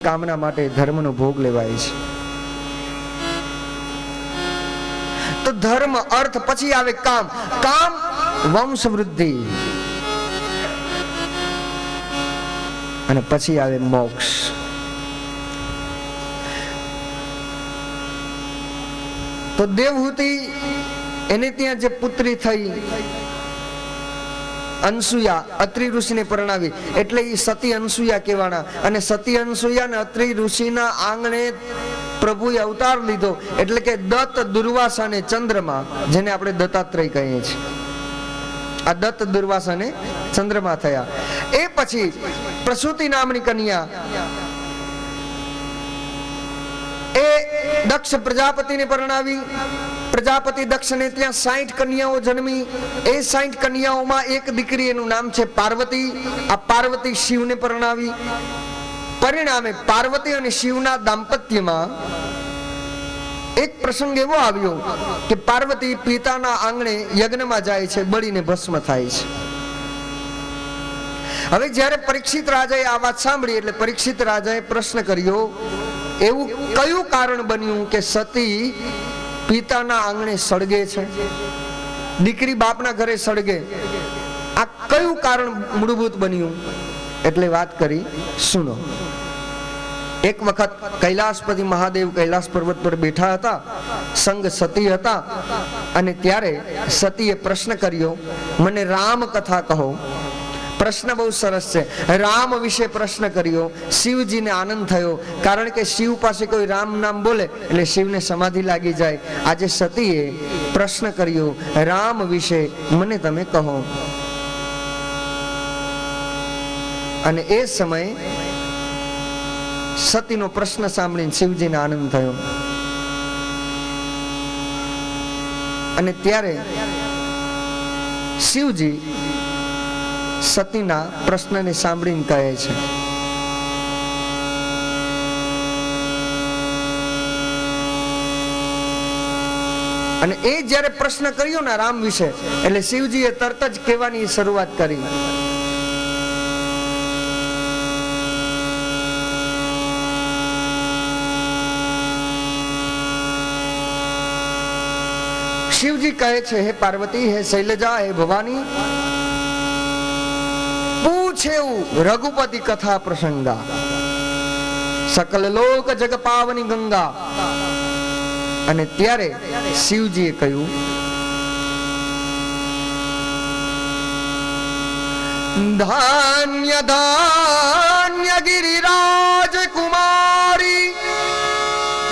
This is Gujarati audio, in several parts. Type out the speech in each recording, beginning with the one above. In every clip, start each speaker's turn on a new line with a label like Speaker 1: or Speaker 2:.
Speaker 1: कामना माटे धर्मनो भोग लेवाय छे। तो धर्म अर्थ पछी आवे काम, काम वंश वृद्धि अने पछी आवे मोक्ष। तो देवहूति एने त्यां जे पुत्री थई अनसुया અત્રિ ઋષિને પરણાવી એટલે એ સતી અનસુયા કહેવાના અને સતી અનસુયા ને અત્રિ ઋષિના આંગણે પ્રભુએ અવતાર લીધો એટલે કે દત્ત દુર્વાસા અને ચંદ્રમા જેને આપણે દત્તાત્રેય કહીએ છીએ આ દત્ત દુર્વાસા અને ચંદ્રમા થયા। એ પછી પ્રસૂતિ નામની કન્યા એ દક્ષ પ્રજાપતિને પરણાવી। प्रजापति दक्ष ने त्या 60 कन्याओं जन्मी। ए 60 कन्याओं में एक दीकरी एनु नाम छे पार्वती। आ पार्वती शिव ने परणावी। परिणामे पार्वती और शिवना दाम्पत्य में एक प्रसंग एवो आव्यो कि पार्वती पिताना आंगणे यज्ञ में जाय छे, बळीने भस्म थाय छे। हवे ज्यारे परीक्षित राजाए आ वात सांभळी એટલે परीक्षित राजाए प्रश्न कर्यो एवुं कयुं कारण बन्युं के सती पिताना आंगणे सळगे छे, दीकरी बापना घरे सळगे, आ कयुं कारण मूलभूत बन्युं? एटले वात करी सुनो। एक वखत कैलाशपति महादेव कैलाश पर्वत पर बैठा हता, संग सती हता अने त्यारे सतीए प्रश्न कर्यो, मने राम कथा कहो। प्रश्न बहुत सरस है। राम विषे प्रश्न कर्यो। शिवजी ने आनंद थयो कारण के शिव पासे कोई राम नाम बोले એટલે શિવને સમાધિ લાગી જાય। આજે સતીએ પ્રશ્ન કર્યો રામ વિશે મને તમે કહો। અને એ સમયે સતીનો પ્રશ્ન સાંભળીને શિવજીને આનંદ થયો અને ત્યારે શિવજી सतीना प्रश्न ने सांभळीने कहे छे अने ए ज्यारे प्रश्न कर्यो ना राम विषे એટલે શિવજીએ તરત જ કહેવાની શરૂઆત કરી। शिवजी कहे छे हे पार्वती, हे शैलजा, हे भवानी, रघुपति कथा प्रसंगा, सकल लोक जग पावनी गंगा। अने त्यारे शिवजीए कह्युं धान्य धान्य गिरिराज कुमारी,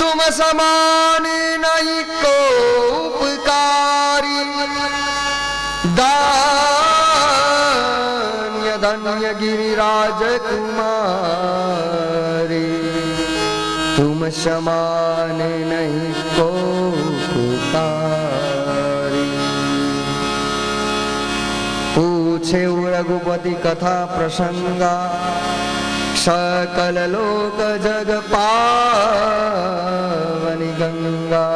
Speaker 1: तुम समान नहीं को उपकारी। धन्य गिरिराज कुमारी, तुम समान नहीं को पुकारी। पूछे रघुपति कथा प्रसंगा, सकल लोक जग पावनी गंगा।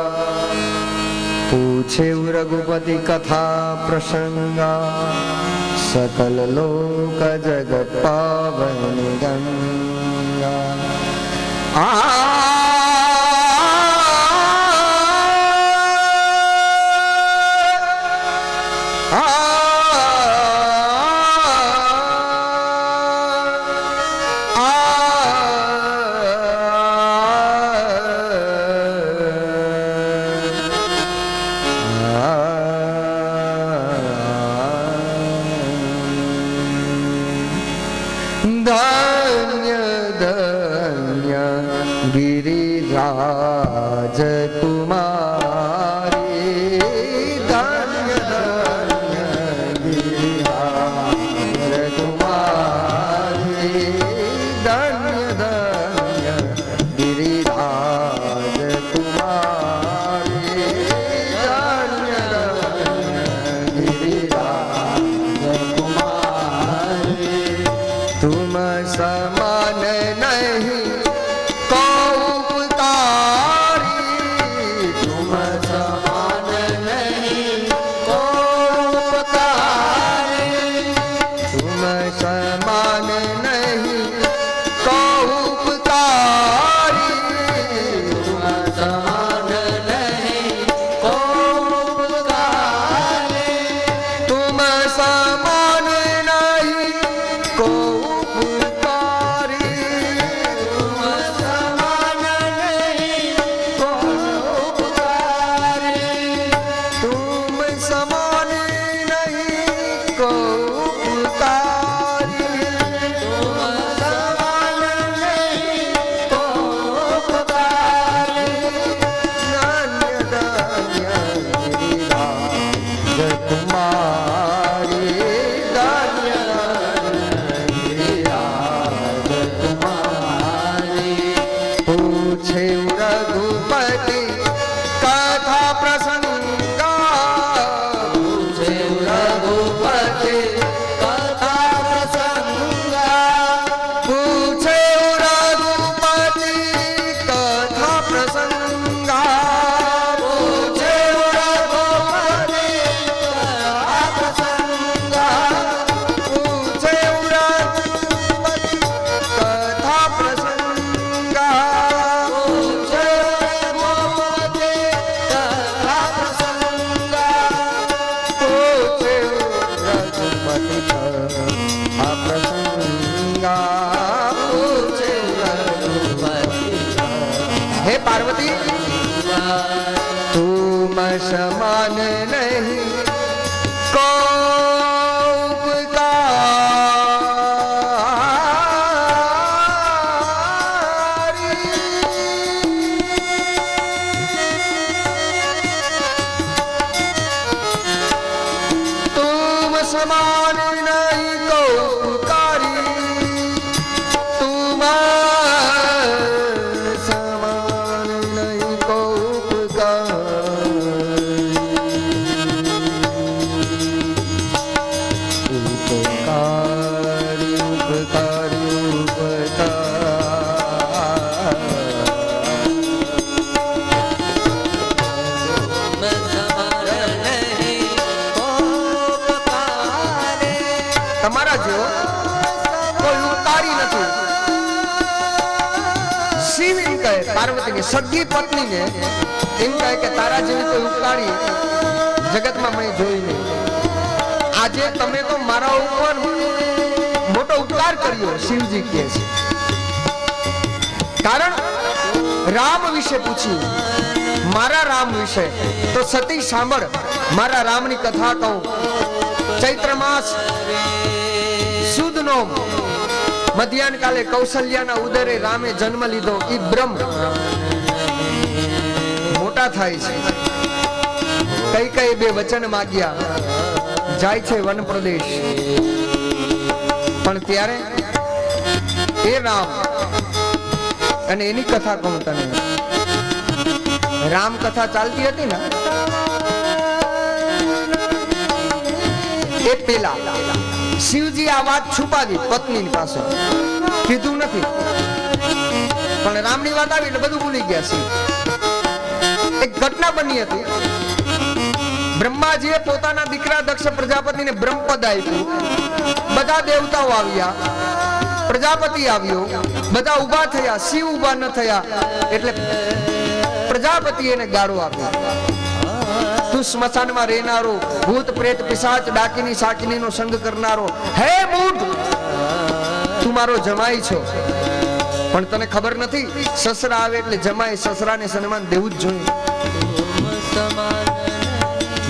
Speaker 1: पूछे रघुपति कथा प्रसंगा, सकल लोक जग पावन गंगा। धन्य धन्य गिरिराज कुमारी, धन्य धन्य गिरिराज कुमारी, धन्य धन्य गिरिराज कुमारी, धन्य धन्य गिरिराज कुमारी। तुम समान नहीं को उपकारी, પૂછે રઘુપતિ કથા પ્રસંગા પૂછે રઘુપતિ કથા પ્રસંગા પૂછે રઘુપતિ કથા પ્રસંગા પૂછે રઘુપતિ કથા પ્રસંગા પૂછે રઘુપતિ કથા પ્રસંગા પૂછે રઘુપતિ કથા પ્રસંગા પૂછે રઘુપતિ કથા પ્રસંગા પૂછે રઘુપતિ હે પાર્વતી तुम समान नहीं को तुम समान नहीं को तुम समान नहीं को તમારા જેવો કોઈ ઉપકારી નથી. શિવ એમ કહે પાર્વતીની સગી પત્નીને એમ કહે કે તારા જેવી કોઈ ઉપકારી જગતમાં મેં જોઈ નહીં. આજે તમે તો મારા ઉપર મોટો ઉપકાર કર્યો શિવજી કહે છે. કારણ રામ વિશે પૂછ્યું, મારા રામ વિશે. તો સતી સાંભળ, મારા રામની કથા કહું. ચૈત્ર માસ સુદનો મધ્યાહન કાલે કૌશલ્યાના ઉદરે રામે જન્મ લીધો. ઈ બ્રહ્મ મોટા થાય છે. કઈ કઈ બે વચન માગ્યા, જાય છે વન પ્રદેશ. પણ ત્યારે એ રામ અને એની કથા કહું તને. રામ કથા ચાલતી હતી ને એ પેલા શિવજી આ વાત છુપાવી પત્ની પાસે, કીધું નથી. પણ રામની વાત આવી એટલે બધું ભૂલી ગયા શિવ. એક ઘટના બની હતી. બ્રહ્માજીએ પોતાના દીકરા દક્ષ પ્રજાપતિને બ્રહ્મપદ આપ્યું. બધા દેવતાઓ આવ્યા, પ્રજાપતિ આવ્યો, બધા ઊભા થયા, શિવ ઊભા ન થયા. એટલે પ્રજાપતિ એને ગાળો આપ્યો. તું સ્મશાનમાં રહેનારો, ભૂત પ્રેત પિશાચ ડાકીની સાકીનીનો સંગ કરનારો, હે મૂઢ, તું મારો જમાઈ છો. પણ તને ખબર નથી, સસરા આવે એટલે જમાઈ સસરાને સન્માન દેવું જ જોઈએ.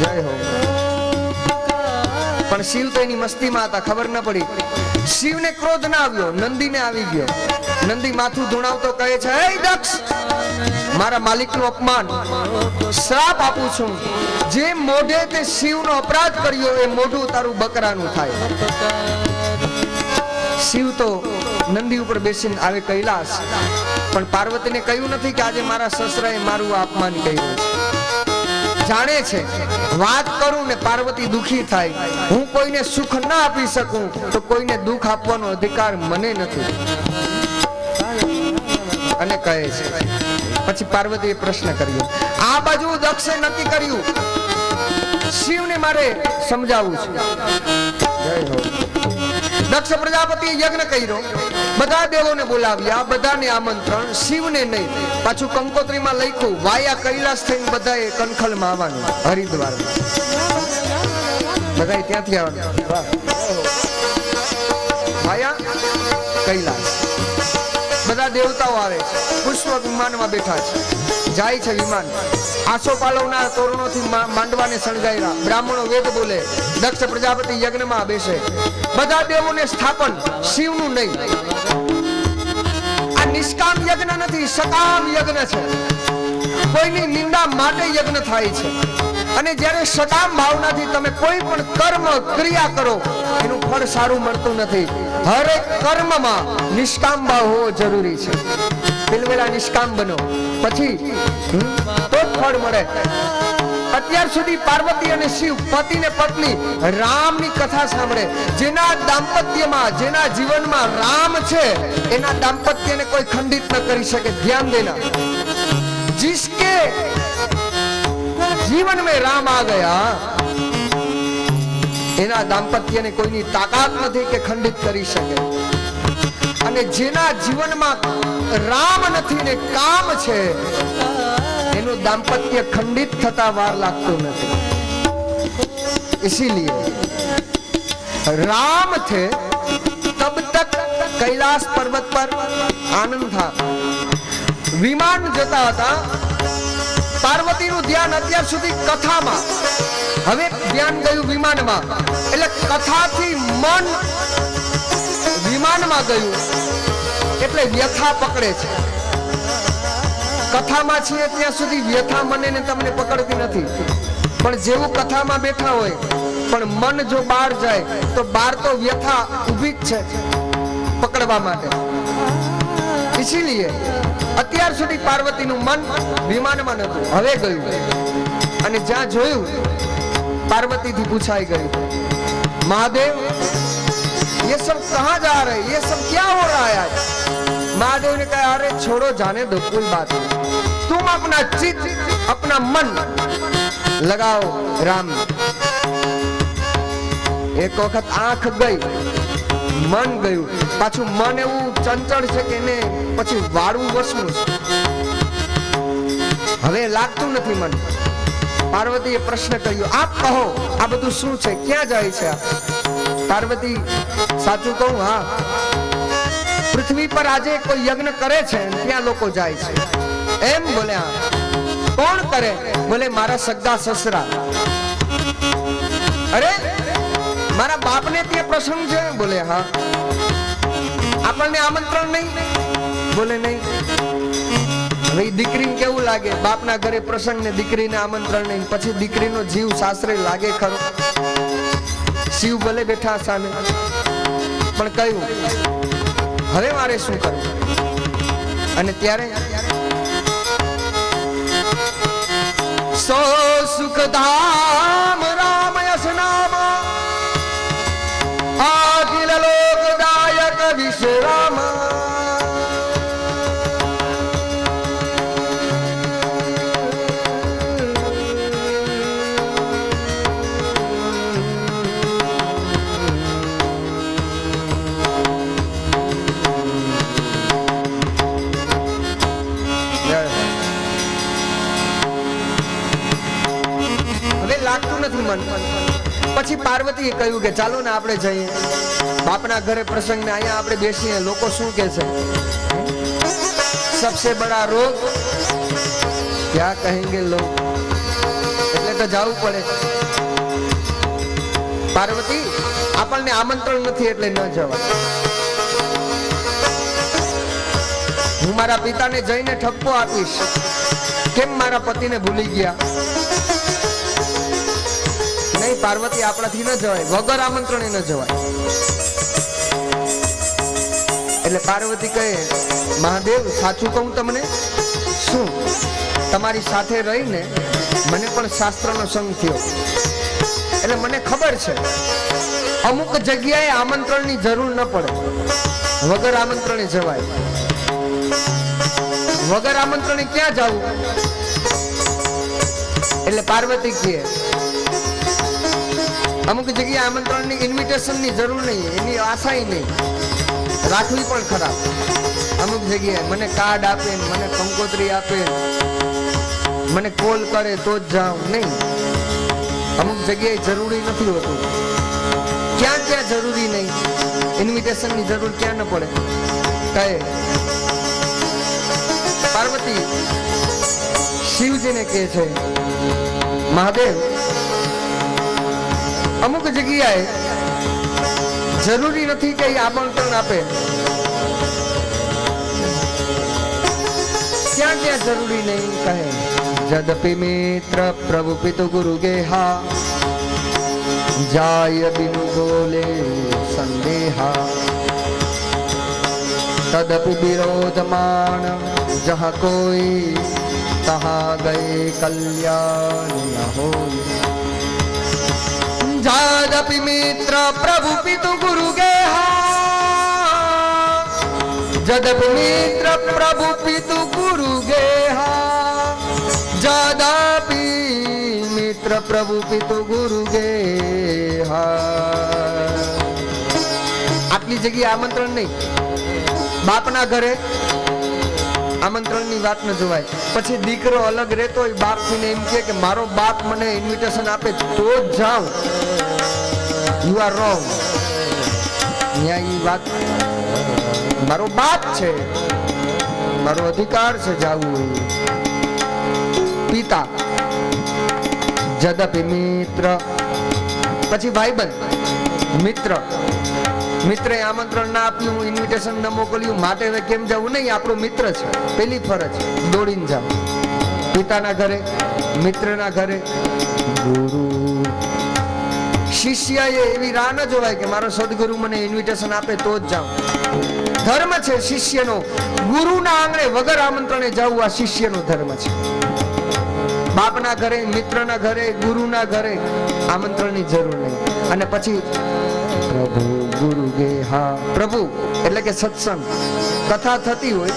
Speaker 1: જય હો. પણ શિવ તો એની મસ્તીમાં હતા, ખબર ન પડી. શિવને ક્રોધ ના આવ્યો, નંદીને આવી ગયો. નંદી માથું ધુણાવતો કહે છે, હે દક્ષ, મારા માલિકનું અપમાન, શ્રાપ આપું છું. જે મોઢે તે શિવનો અપરાધ કર્યો એ મોઢું તારું બકરાનું થાય. શિવ તો નંદી ઉપર બેસીને આવે કૈલાસ. પણ પાર્વતીને કહ્યું નથી કે આજે મારા સસરાએ મારું અપમાન કર્યું છે. જાણે છે વાત કરું ને પાર્વતી દુખી થાય. હું કોઈને સુખ ના આપી શકું તો કોઈને દુઃખ આપવાનો અધિકાર મને નથી. અને કહે છે. પછી પાર્વતીએ પ્રશ્ન કર્યો. આ બાજુ દક્ષે નક્કી કર્યું શિવને મારે સમજાવવું છે. જય હો. દક્ષ પ્રજાપતિએ યજ્ઞ કર્યો, બધા દેવોને બોલાવ્યા, બધાને આમંત્રણ, શિવને નહીં. પાછું કંકોત્રીમાં લખ્યું, વાયા કૈલાસ થઈને બધાએ કનખલમાં આવવાનું, હરિદ્વાર બધાએ ત્યાંથી આવવાનું. વાયા કૈલાસ બધા દેવતાઓ આવે છે. પુષ્પ વિમાનમાં બેઠા છે, જાય છે વિમાન. આસોપાલવના તોરણોથી માંડવાને શણગાર્યા. બ્રાહ્મણો વેદ બોલે, દક્ષ પ્રજાપતિ યજ્ઞમાં બેસે. બધા દેવોને સ્થાપન, શિવનું નહીં. આ નિષ્કામ યજ્ઞ નથી, સકામ યજ્ઞ છે. કોઈની નિંદા માટે યજ્ઞ થાય છે. અને જ્યારે સકામ ભાવનાથી તમે કોઈ પણ કર્મ ક્રિયા કરો એનું ફળ સારું મળતું નથી. હરેક કર્મમાં નિષ્કામ ભાવ હોવો જરૂરી છે. પેલવેલા નિષ્કામ બનો, પછી તો જ ફળ મળે. અત્યાર સુધી પાર્વતી અને શિવ પતિ ને પત્ની રામની કથા સાંભળે. જેના દાંપત્યમાં, જેના જીવનમાં રામ છે, એના દાંપત્યને કોઈ ખંડિત ન કરી શકે. ધ્યાન દેના, जिसके जीवन में राम आ गया, એના દાંપત્યને કોઈની તાકાત નથી કે ખંડિત કરી શકે. અને જેના જીવનમાં રામ નથી ને કામ છે, એનું દાંપત્ય ખંડિત થતા વાર લાગતું નથી. इसीलिए राम थे तब तक कैलाश पर्वत पर आनंद था. विमान जता હતા, પાર્વતીનું ધ્યાન અત્યાર સુધી કથામાં, હવે ધ્યાન ગયું વિમાનમાં. એટલે કથાથી મન વિમાનમાં ગયું એટલે વ્યથા પકડે છે. કથામાં છીએ ત્યાં સુધી વ્યથા મને ને તમને પકડતી નથી. પણ જેવું કથામાં બેઠા હોય પણ મન જો બહાર જાય તો બહાર તો વ્યથા ઊભી જ છે પકડવા માટે. ઇસીલિએ અત્યાર સુધી પાર્વતીનું મન વિમાનમાં નતું, હવે ગયું. અને જ્યાં જોયું પાર્વતીથી પૂછાઈ ગયું, महादेव ये सब कहाँ जा रहे, ये सब क्या हो रहा है आज? महादेव ने कहा, अरे छोड़ो, जाने दो, कोई बात नहीं. तुम अपना चित्त, अपना मन लगाओ राम. एक वक्त आंख गई, મન ગયું. પાછું મન એવું ચંચળ છે કે એને પછી વાળવું વસવું છે. હવે લાગતું નથી મન. પાર્વતીએ પ્રશ્ન કર્યો, આપ કહો આ બધું શું છે, ક્યાં જાય છે? પાર્વતી, સાચું કહું, હા, પૃથ્વી પર આજે કોઈ યજ્ઞ કરે છે, ત્યાં લોકો જાય છે. એમ બોલે? હા. કોણ કરે? બોલે મારા સગા સસરા. અરે મારા બાપને ત્યાં પ્રસંગ છે? બોલે હા. આપણને આમંત્રણ નહીં? બોલે નહીં. હવે દીકરીને કેવું લાગે, બાપના ઘરે પ્રસંગ ને દીકરીને આમંત્રણ નહીં, પછી દીકરીનો જીવ સાસરે લાગે ખરો? શિવ ભલે બેઠા સામે, પણ કયું હવે મારે શું કરવું? અને ત્યારે સો સુખધામ રામ યશ નામ अखिल लोकदायक विश्राम. હવે લાગતું નથી મન. પછી પાર્વતીએ કહ્યું કે ચાલો ને આપણે જઈએ બાપના ઘરે પ્રસંગ ને, અહીંયા આપણે બેસીએ, લોકો શું કહે છે? सबसे बड़ा रोग क्या कहेंगे लोग, એટલે તો જવું પડે. પાર્વતી, આપણને આમંત્રણ નથી એટલે ન જવાય. હું મારા પિતાને જઈને ઠપકો આપીશ, કેમ મારા પતિને ભૂલી ગયા? નહીં પાર્વતી, આપણાથી ન જવાય, વગર આમંત્રણે ન જવાય. એટલે પાર્વતી કહે, મહાદેવ સાચું કહું તમને, શું તમારી સાથે રહીને મને પણ શાસ્ત્રનો સંગ થયો. એટલે મને ખબર છે અમુક જગ્યાએ આમંત્રણની જરૂર ન પડે, વગર આમંત્રણે જવાય. વગર આમંત્રણે ક્યાં જવું? એટલે પાર્વતી કહે, અમુક જગ્યાએ આમંત્રણની ઇન્વિટેશનની જરૂર નહીં, એની આશાય નહીં, રાખવી પણ ખરાબ. અમુક જગ્યાએ મને કાર્ડ આપે, મને કંકોત્રી આપે, મને કોલ કરે તો જ જાઉં, નહીં. અમુક જગ્યાએ જરૂરી નથી હોતું. ક્યાં ક્યાં જરૂરી નહીં, ઇન્વિટેશનની જરૂર ક્યાં ન પડે? કહે પાર્વતી શિવજીને કહે છે, મહાદેવ અમુક જગ્યાએ જરૂરી નથી કે આમંત્રણ આપે, ક્યાં ક્યાં જરૂરી નહીં? કહે જદપી મિત્ર પ્રભુ પિતુ ગુરુ ગેહા જાય બિनु બોલે સંદેહા તદપि વિરોધમાન जहाँ कोई तहाँ गए कल्याण न होए। जादपि मित्र प्रभु पितु गुरु गेहा, जदपि मित्र प्रभु पितु गुरु गेहा, जदपि मित्र प्रभु पितु गुरु गेहा। आटली जगह आमंत्रण नहीं, बापना घरे आमंत्रण ની વાત ન જોવાય। પછી દીકરો અલગ રહેતો હોય બાપ થી એમ કે મારો બાપ મને ઇન્વિટેશન આપે તો જ જાઉં, યુ આર રોંગ। ન્યા ઈ વાત મારો બાપ છે, મારો અધિકાર છે જાવું હોય। પિતા જદપી મિત્ર, પછી ભાઈબંધ મિત્ર, મિત્રે આમંત્રણ ના આપ્યું, ઇન્વિટેશન ન મોકલ્યું માટે હવે કેમ જવું નહીં, આપણો મિત્ર છે, પેલી ફરજ દોડીને જાવ। પિતાના ઘરે, મિત્રના ઘરે, ગુરુ શિષ્ય એવી રાહ ન જોવાય કે મારો સદગુરુ મને ઇન્વિટેશન આપે તો જ જાઉં। ધર્મ છે શિષ્યનો, ગુરુના આંગણે વગર આમંત્રણે જવું આ શિષ્યનો ધર્મ છે। બાપના ઘરે, મિત્રના ઘરે, ગુરુના ઘરે આમંત્રણની જરૂર નહીં। અને પછી પ્રભુ ગુરુ ગે હા, પ્રભુ એટલે કે સત્સંગ કથા થતી હોય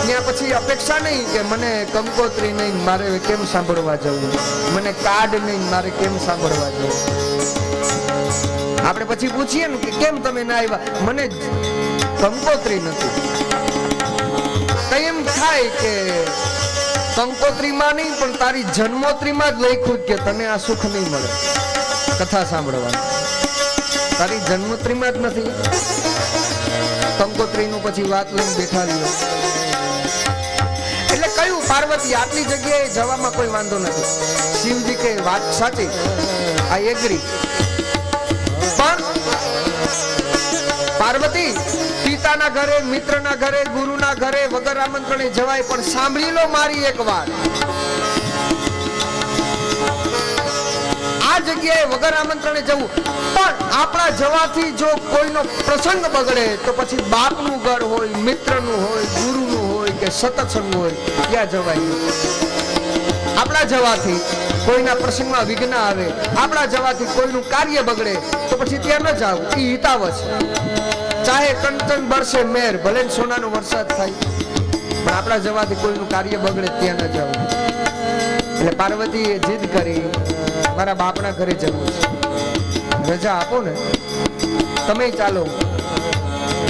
Speaker 1: ત્યાં પછી અપેક્ષા નહીં કે મને કંકોત્રી નહીં મારે કેમ સાંભળવા જવું, મને કાર્ડ નહીં મારે કેમ સાંભળવા જવું। આપણે પછી પૂછીએ ને કે કેમ તમે ના આવ્યા, મને કંકોત્રી નથી। કઈ એમ થાય કે કંકોત્રીમાં નહીં પણ તારી જન્મોત્રીમાં જ લખ્યું કે તને આ સુખ નહીં મળે કથા સાંભળવાનું, તારી જન્મોત્રીમાં જ નથી। કંકોત્રીનું પછી વાત લઈને બેઠા રહ્યો એટલે કયું પાર્વતી આટલી જગ્યાએ જવામાં કોઈ વાંધો નથી। શિવજી કે વાત સાચી, આઈ એગ્રી, પણ પાર્વતી પિતાના ઘરે, મિત્રના ઘરે, ગુરુના ઘરે વગર આમંત્રણે જવાય, પણ સાંભળી લો મારી એક વાત, આ જગ્યાએ વગર આમંત્રણે જવું, પણ આપણા જવાથી જો કોઈનો પ્રસંગ બગડે તો પછી બાપનું ઘર હોય, મિત્રનું હોય, ગુરુનું હોય કે સત્સંગ હોય ત્યાં જવાય। આપણા જવાથી કોઈના પ્રસંગમાં વિઘ્ન આવે, આપણા જવાથી કોઈનું કાર્ય બગડે તો પછી ત્યાં ન જાવ, એ હિતાવ છે। ચાહે કંચન બરસે મેર, ભલે સોનાનો વરસાદ થાય, પણ આપણા જવાથી કોઈનું કાર્ય બગડે ત્યાં ન જાવ। એટલે પાર્વતીએ જીદ કરી મારા બાપના ઘરે જવું છે, રજા આપો ને, તમે ચાલો।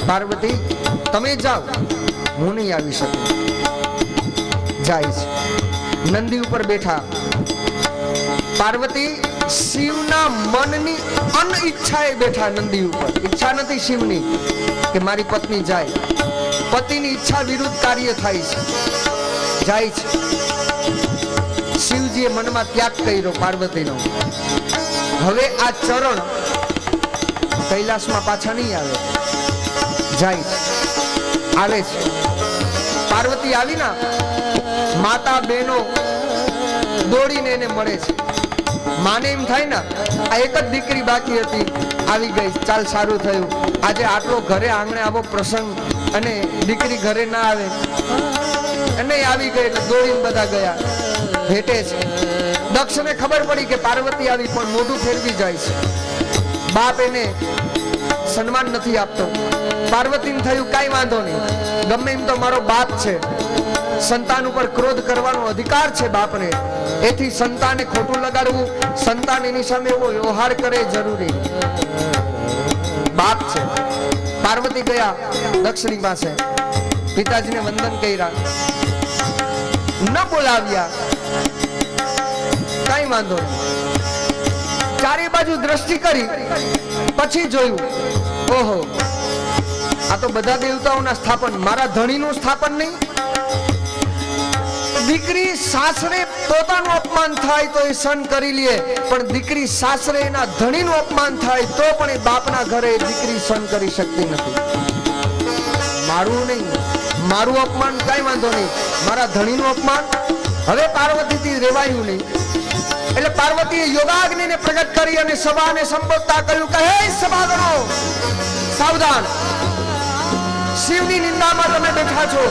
Speaker 1: પાર્વતી તમે જાઓ, હું નહીં આવી શકું। જાય છે, નંદી ઉપર બેઠા। પાર્વતી શિવના મનની અનઈચ્છાએ બેઠા નંદી ઉપર, ઈચ્છા નથી શિવની કે મારી પત્ની જાય, પતિની ઈચ્છા વિરુદ્ધ કાર્ય થાય છે, જાય છે। શિવજીએ મનમાં ત્યાગ કર્યો પાર્વતીનો, હવે આ ચરણ કૈલાસમાં પાછા નહીં આવે, જાય છે, આવે છે। પાર્વતી આવી ના, માતા બહેનો દોડીને એને મળે છે। માને એમ થાય ને આ એક જ દીકરી બાકી હતી, આવી ગઈ, ચાલ સારું થયું, આજે આટલો ઘરે આંગણે આવો પ્રસંગ અને દીકરી ઘરે ના આવે, અને આવી ગઈ એટલે દોડીને બધા ગયા, ભેટે છે। દક્ષને ખબર પડી કે પાર્વતી આવી, પણ મોઢું ફેરવી જાય છે, બાપ એને સન્માન નથી આપતો। પાર્વતીને થયું કાંઈ વાંધો નહીં, ગમે એમ તો મારો બાપ છે, સંતાન ઉપર ક્રોધ કરવાનો અધિકાર છે બાપને, એથી સંતાને ખોટું લગાડવું, સંતાન એની સામે એવો વ્યવહાર કરે જરૂરી, બાપ છે। પાર્વતી ગયા દક્ષની પાસે, પિતાજીને વંદન કર્યા, ન બોલાવ્યા, કઈ વાંધો નહીં, ચારે બાજુ દ્રષ્ટિ કરી, પછી જોયું ઓહો આ તો બધા દેવતાઓના સ્થાપન, મારા ધણીનું સ્થાપન નહીં। દીકરી સાસરે પોતાનું અપમાન થાય તો એ સહન કરી લે, પણ દીકરી સાસરે એના ધણીનું અપમાન થાય તો પણ એ બાપના ઘરે દીકરી સહન કરી શકતી નથી। મારું નહીં, મારું અપમાન કઈ વાંધો નહીં, મારા ધણીનું અપમાન હવે પાર્વતીથી રેવાયું નહીં। એટલે પાર્વતીએ યોગાગ્નિને પ્રગટ કરી અને સભાને સંબોધતા કહ્યું કે હે સભાગણો સાવધાન, શિવની નિંદામાં તમે બેઠા છો,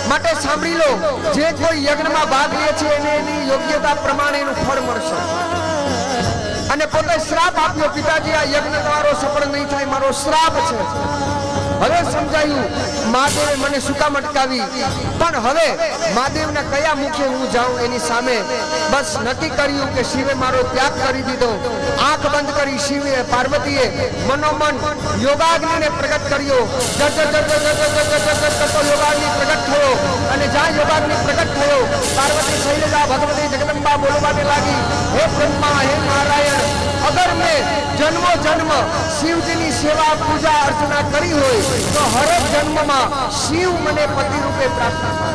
Speaker 1: માટે સાંભળી લો, જે કોઈ યજ્ઞમાં ભાગ લે છે એને એની યોગ્યતા પ્રમાણે એનું ફળ મળશે. અને પોતે શ્રાપ આપ્યો, પિતાજી આ યજ્ઞ તમારો સફળ નહીં થાય, મારો શ્રાપ છે. હવે સમજાયું મહાદેવે મને શું કામ અટકાવી, પણ હવે મહાદેવના કયા મુખે હું જાઉં એની સામે બસ નક્કી કર્યું કે શિવે મારો ત્યાગ કરી દીધો. આંખ બંધ કરી શિવે પાર્વતીએ મનોમન યોગાગ્નિને પ્રગટ કર્યો. યોગાગ્નિ પ્રગટ થયો અને જ્યાં યોગાગ્નિ પ્રગટ થયો પાર્વતી શૈલજા ભગવતી જગદંબા બોલવાને લાગી, હે બ્રહ્મા, હે નારાયણ, અગર મેં જન્મો જન્મ શિવજીની સેવા પૂજા અર્ચના કરી હોય તો હરેક જન્મમાં શિવ મને પતિ રૂપે પ્રાર્થના કરે.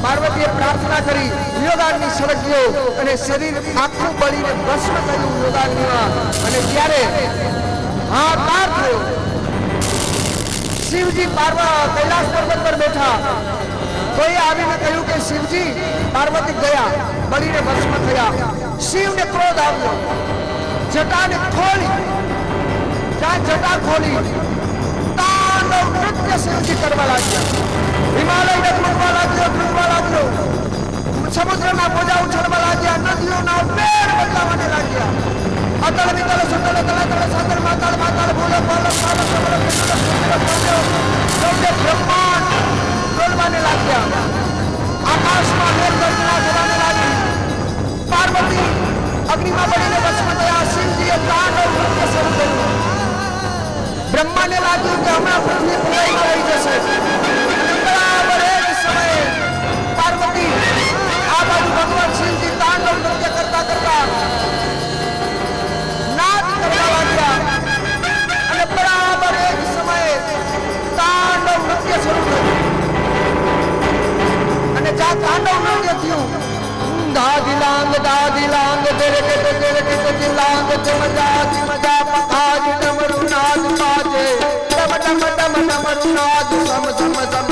Speaker 1: પાર્વતીએ પ્રાર્થના કરી, યોગાગ્નિ સળગ્યો અને શરીર આખું બળીને ભસ્મ થયું યોગાગ્નિમાં. અને ત્યારે હાહાકાર થયો. શિવજી કૈલાસ પર્વત પર બેઠા. કોઈ આવીને કહ્યું કે શિવજી, પાર્વતી ગયા, બળીને ભસ્મ થયા. શિવને ક્રોધ આવ્યો, જટાને ખોલી, જ્યાં જટા ખોલી તાંડવ નૃત્ય શિવજી કરવા લાગ્યા. હિમાલય ડગમગવા લાગ્યો, સમુદ્રના મોજા ઉછળવા લાગ્યા, નદીઓના પેર બદલાવાને લાગ્યા. અતળ વિતળ સુતળ તળ તળ સાતળ માતળ માતળ ભૂલો પાલક પાલક બ્રહ્માંડ ડોલવાને લાગ્યા. આકાશમાં મેઘગર્જના થવાને લાગી. પાર્વતી અગ્નિમાં બળીને ભસ્મ થયા. શિવજીએ તાંડવ નૃત્ય શરૂ કર્યું. બ્રહ્માને લાગ્યું કે હમણાં પૃથ્વી પ્રલયમાં રહી જશે. બરાબર એ જ સમયે પાર્વતી આ બાજુ ભગવાન શિવજી તાંડવ નૃત્ય કરતા કરતા નાદ કરવા લાગ્યા. અને બરાબર એ જ સમયે તાંડવ નૃત્ય શરૂ થયું. અને જ્યાં તાંડવ નૃત્ય થયું, દાદિલાંગ દાદિલાંગ તેરે કે દિલાંગ તે મજા પખાજ ડમરુનાદ બાજે, ડમ ડમ ડમ ડમરુનાદ સમ સમ સમ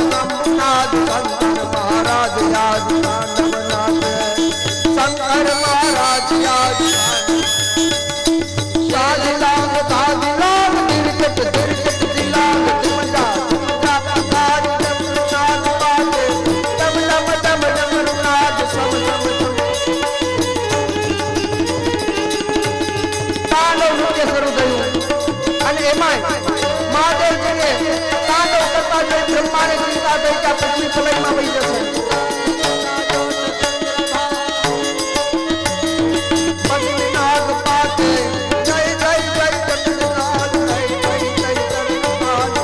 Speaker 1: નાદ. શંકર મહારાજ યાદ શંકર મહારાજ યાદ. દાદિલાંગ દાદિલાંગ દિલકટ દિલકટ દિલાંગ તે મજા પખાજ ડમરુનાદ બાજે, ડમ ડમ ડમ ડમરુનાદ સમ સમ શરૂ થયું. અને એમાં મહાદેવજીને તાંડવ કરતા જોઈ બ્રહ્માને ચિંતા થઈ કે પૃથ્વી પ્રલયમાં વહી જશે. પદ્મનાભ પાતે જય જય જય પદ્મનાભ, જય જય જય પદ્મનાભ.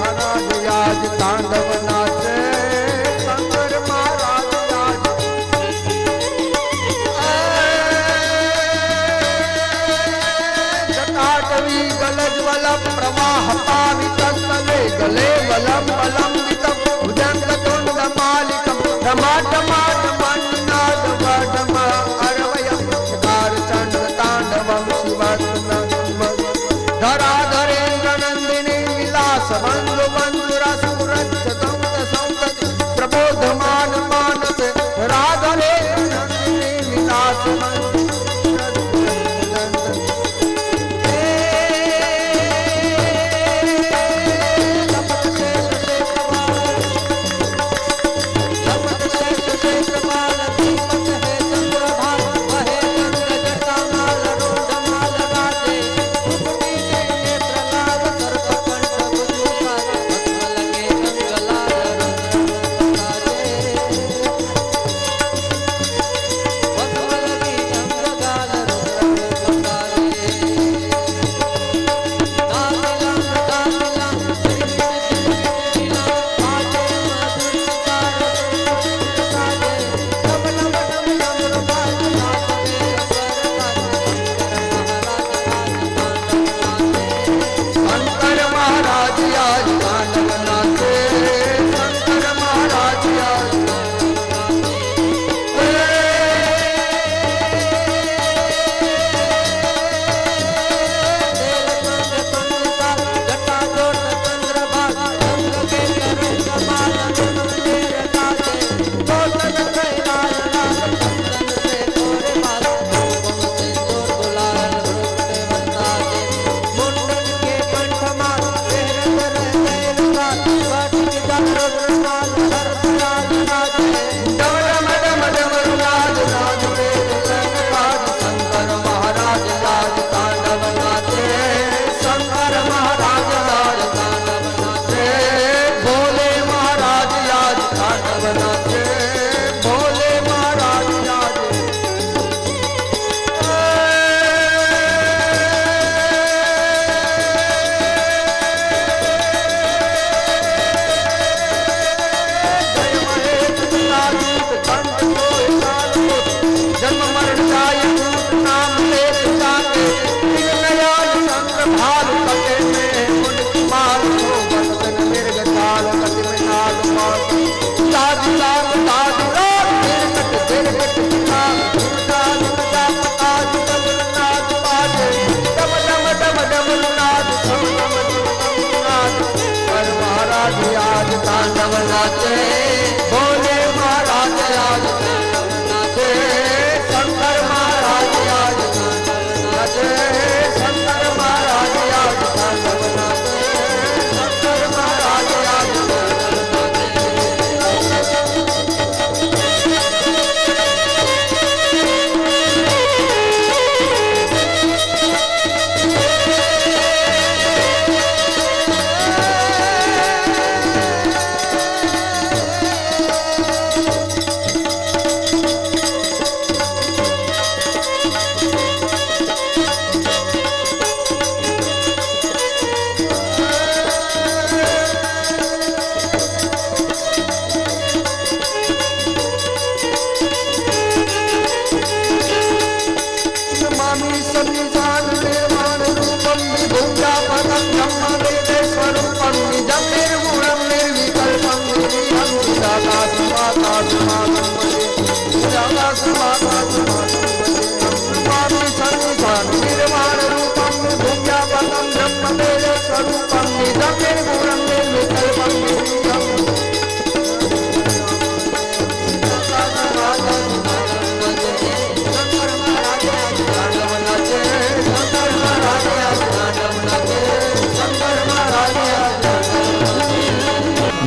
Speaker 1: મહારાજ યાદ તાંડવ નાચે, શંકર મહારાજ યાદ. જટાટવી ગલજ્વલ પ્રવાહ પાવિતસ્તલે ગલે વલમ વલંબિતમ ભુજંગ તુંડ માલિકમ ધમા ધમા ધમન્નાદ વડમ અરવયમ કાર ચંડ તાંડવમ શિવસ્તનમ ધરાધરેન્દ્ર નંદિની વિલાસ બંધુ બંધુ રસુરચ્છ સંત સંત પ્રબોધમાન માનસ રાધરે નંદિની વિલાસ બંધુ.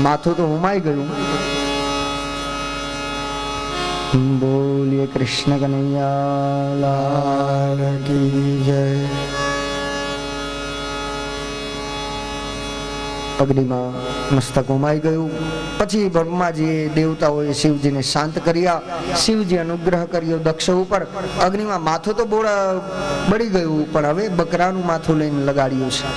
Speaker 1: માથું તો હુમાઈ ગયું. બોલીએ કૃષ્ણ કનૈયા લાલ કી જય. અગ્નિમાં મસ્તક હુમાઈ ગયું. પછી બ્રહ્માજીએ દેવતાઓએ શિવજીને શાંત કર્યા. શિવજી અનુગ્રહ કર્યો દક્ષ ઉપર. અગ્નિમાં માથું તો બળી ગયું, પણ હવે બકરાનું માથું લઈને લગાડ્યું છે.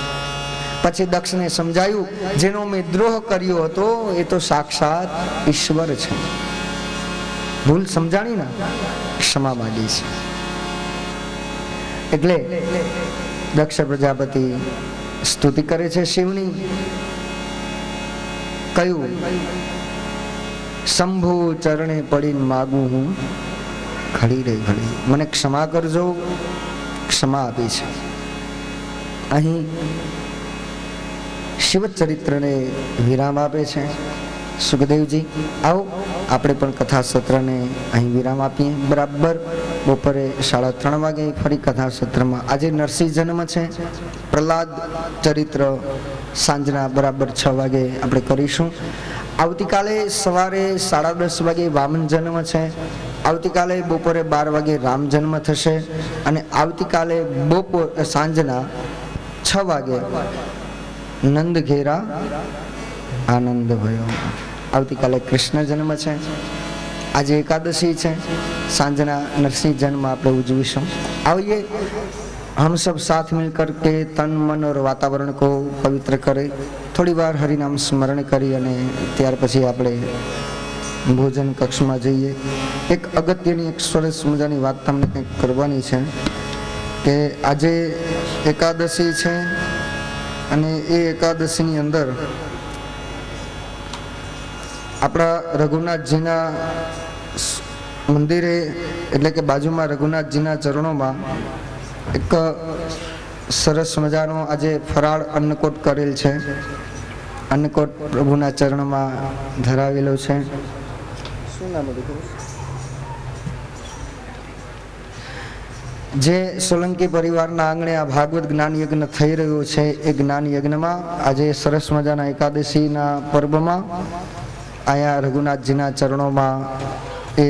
Speaker 1: પછી દક્ષને સમજાયું, જેનો મેં દ્રોહ કર્યો હતો એ તો સાક્ષાત ઈશ્વર છે. ભૂલ સમજાણી ને, ક્ષમા માંગી છે. એટલે દક્ષ પ્રજાપતિ સ્તુતિ કરે છે શિવની. કયું? શંભુ ચરણે પડીને માગું હું ઘડી રે ઘડી, મને ક્ષમા કરજો. ક્ષમા આપી છે. અહીં શિવ ચરિત્રને વિરામ આપે છે સુખદેવજી. આવો આપણે પણ કથા સત્રને અહીં વિરામ આપીએ. બરાબર બપોરે 3:30 વાગે ફરી કથા સત્રમાં. આજે નરસિંહ જન્મ છે. પ્રહલાદ ચરિત્ર સાંજના બરાબર 6 વાગે આપણે કરીશું. આવતીકાલે સવારે 10:30 વાગે વામન જન્મ છે. આવતીકાલે બપોરે 12 વાગે રામ જન્મ થશે. અને આવતીકાલે સાંજના 6 વાગે નંદ ઘેરા આનંદ ભયો. આવતીકાલે કૃષ્ણ જન્મ છે. આજે એકાદશી છે. સાંજના નરસિંહ જન્મ આપણે ઉજવીશું. आइए हम सब साथ मिलकर के तन मन और वातावरण को पवित्र करें. थोड़ी बार हरिनाम स्मरण करी અને ત્યાર પછી આપણે ભોજન કક્ષમાં જઈએ. એક અગત્યની એક સરસ મજાની વાત તમને કંઈક કરવાની છે કે આજે એકાદશી છે અને એ એકાદશીની અંદર આપણા રઘુનાથજીના મંદિરે એટલે કે બાજુમાં રઘુનાથજીના ચરણોમાં એક સરસ મજાનો આજે ફરાળ અન્નકોટ કરેલ છે. અન્નકોટ પ્રભુના ચરણમાં ધરાવેલો છે. શું નામ હતું? જે સોલંકી પરિવારના આંગણે આ ભાગવત જ્ઞાન યજ્ઞ થઈ રહ્યો છે એ જ્ઞાન યજ્ઞમાં આજે સરસ મજાના એકાદશીના પર્વમાં અહીંયા રઘુનાથજીના ચરણોમાં એ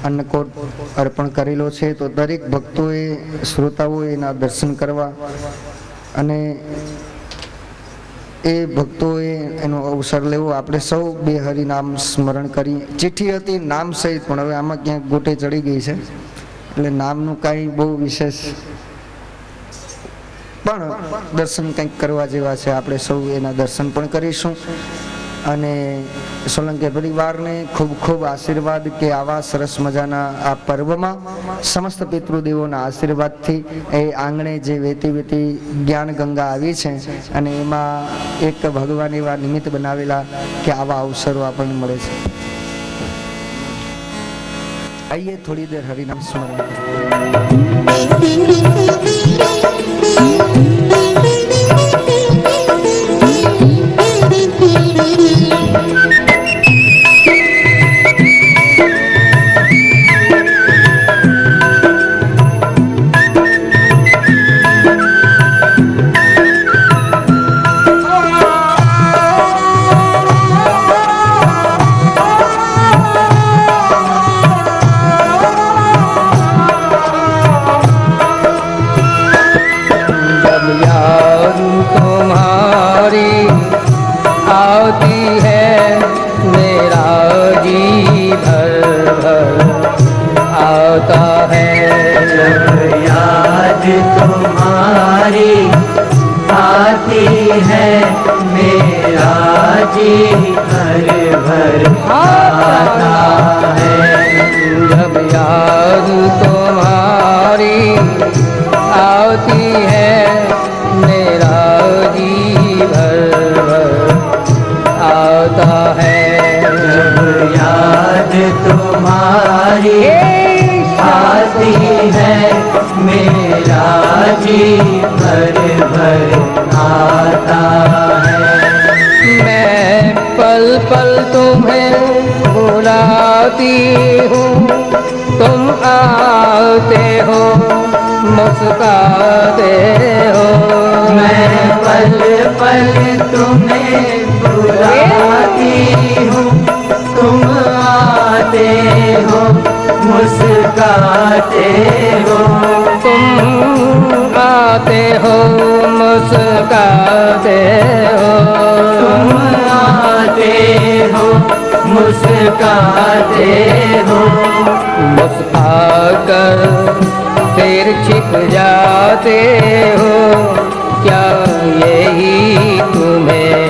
Speaker 1: અન્નકોટ અર્પણ કરેલો છે, તો દરેક ભક્તોએ શ્રોતાઓએ એના દર્શન કરવા અને એ ભક્તોએ એનો અવસર લેવો. આપણે સૌ બે હરિનામ સ્મરણ કરી. ચિઠ્ઠી હતી નામ સહિત, પણ હવે આમાં ક્યાંક ગોટે ચડી ગઈ છે એટલે નામનું કાંઈ બહુ વિશેષ, પણ દર્શન કંઈક કરવા જેવા છે. આપણે સૌ એના દર્શન પણ કરીશું અને સોલંકી પરિવારને ખૂબ ખૂબ આશીર્વાદ કે આવા સરસ મજાના આ પર્વમાં સમસ્ત પિતૃદેવોના આશીર્વાદથી એ આંગણે જે વેતી વેતી જ્ઞાન ગંગા આવી છે અને એમાં એક ભગવાન એવા નિમિત્ત બનાવેલા કે આવા અવસરો આપણને મળે છે. आइए थोड़ी देर हरिनाम स्मरण
Speaker 2: मुस्काते हो, मैं पल पल तुम्हें बुलाती हूँ, तुम आते हो मुस्काते हो, तुम आते हो मुस्काते हो, तुम आते हो मुस्काते हो, मुस्काकर फिर छिप जाते हो, क्या यही तुम्हें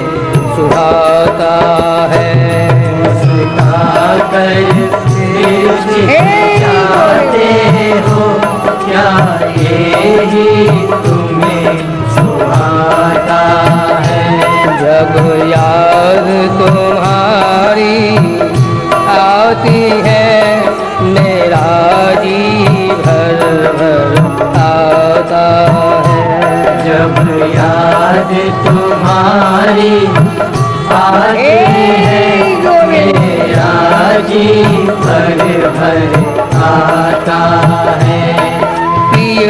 Speaker 2: सुहाता है? मुस्काकर फिर छिप जाते हो, क्या यही तुम्हें सुहाता है? जब याद तुम्हारी आती है मेरा जी भर भर आता है, जब याद तुम्हारी आती है मेरा जी भर भर आता है। प्रिय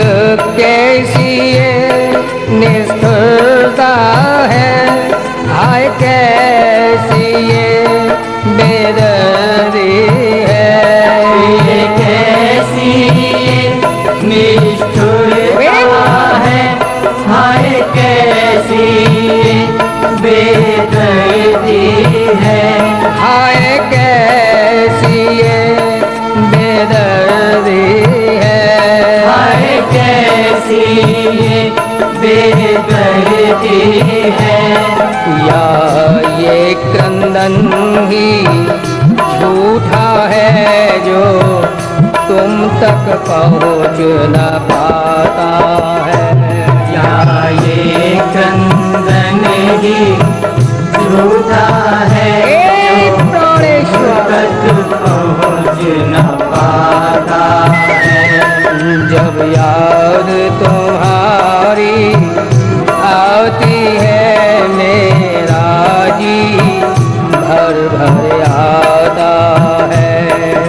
Speaker 2: कैसी ये निष्ठुरता है, हाय कैसी ये बेदर्दी है, कैसी निष्ठुरता है, हाय कैसी बेदर्दी है, हाय कैसी बेदर्दी है, हाय कैसी बेदर्दी है। या ये क्रंदन ही झूठा है जो तुम तक पहुँच न पाता है, या ये क्रंदन ही झूठा है जो तक पहुँच न पाता है। जब याद तुम्हारी आती है मेरा जी भर भर आता है,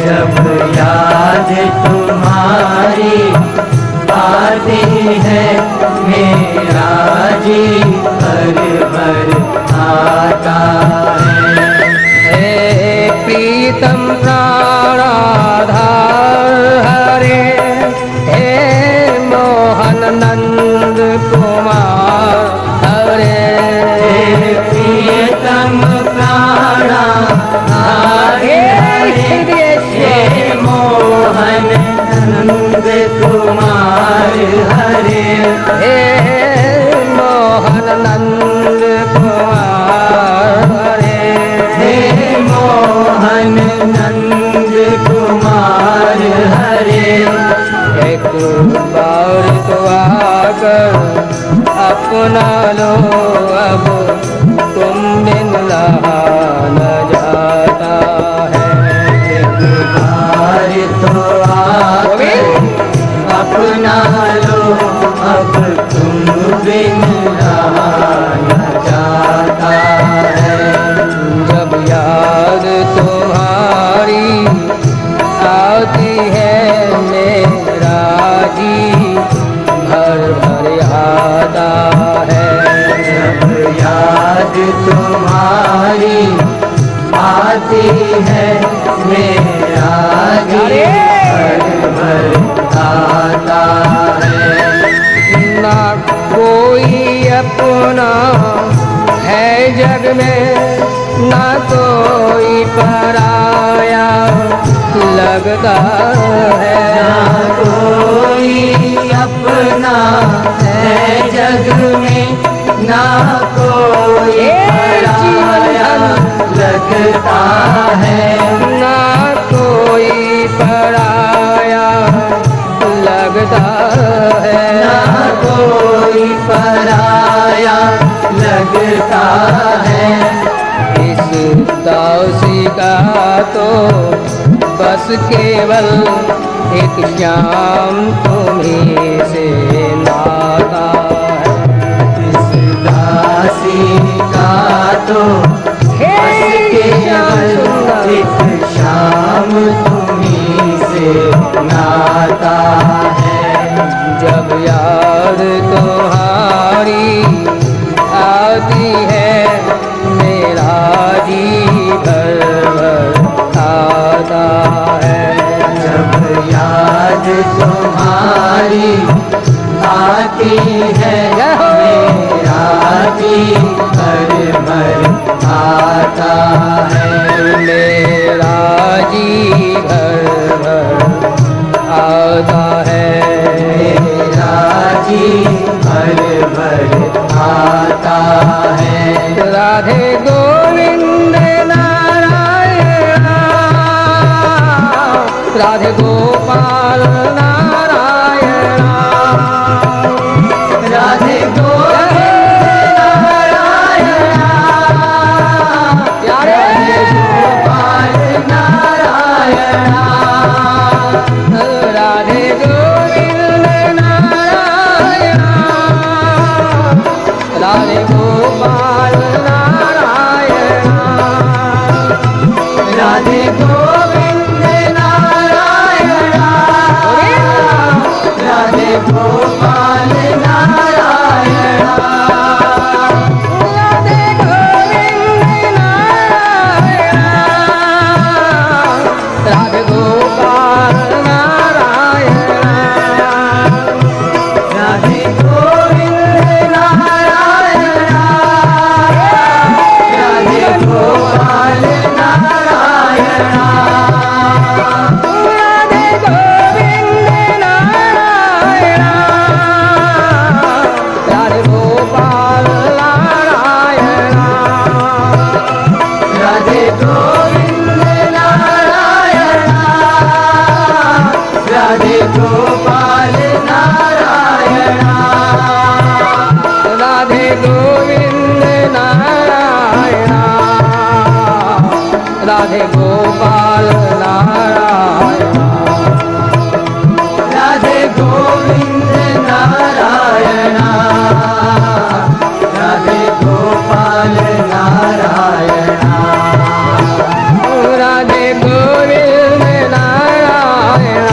Speaker 2: जब याद तुम्हारी तुम्हारी बातें हैं मेरा जी भर भर आता है। हे प्रीतम प्राणाधार हरे, हे मोहन नंद कुमार हरे, हे प्रियतम प्राणाधार हरे, हे मोहन नंद कुमार हरे, हे मोहन नंद कुमार हरे, हे मोहन नंद कुमार हरे। एक बार तो आकर अपना लो, अब तुम बिन रहा न जाता है। एक बार तो आकर अपना लो, अब तुम बिन रहा न जाता है। जब याद तुम्हारी आती है मेरा जी भर भर आता है। जब याद तुम्हारी आती है मेरा जी भर भर आता है। ना कोई अपना है जग में, ना कोई पराया लगता है। ना कोई अपना है जग में, ना कोई पराया लगता है। ना कोई पराया लगता है, ना कोई पराया लगता है। इस दासी का तो बस केवल एक श्याम तुम्हीं से नाता है। इस दासी का तो बस केवल एक श्याम तुम्हीं से नाता है। जब याद तुम्हारी आती है मेरा जी भर भर आता है। जब याद तुम्हारी आती है मेरा जी भर भर आता है। मेरा जी भर भर आता है। मेरा जी भर भर आता है। राधे गोविंद नारायण, राधे गोपाल नारायण, राधे गोविंद नारायण, राधे गोपाल नारायण, राधे गोविंद नारायण, राधे गोपाल नारायण, राधे गोविंद नारायण, राधे गोपाल नारायण, राधे गोविंद नारायण, राधे गोपाल नारायण, राधे गोविंद नारायण, राधे गोपाल नारायण, राधे गोविंद नारायण, राधे गोपाल नारायण, राधे गोविंद नारायण, राधे गोपाल नारायण, राधे गोविंद नारायण, राधे गोपाल नारायण, राधे गोविंद नारायण, राधे गोपाल नारायण, राधे गोविंद नारायण,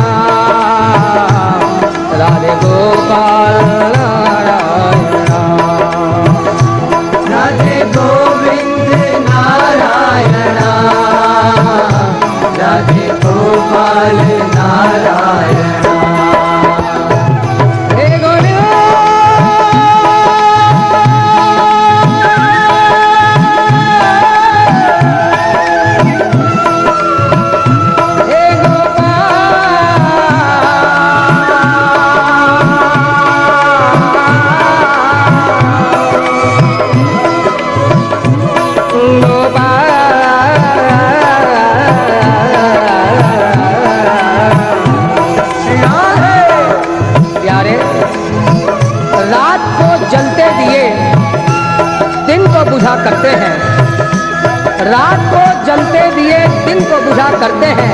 Speaker 2: रात को जलते दिए दिन को बुझा करते हैं,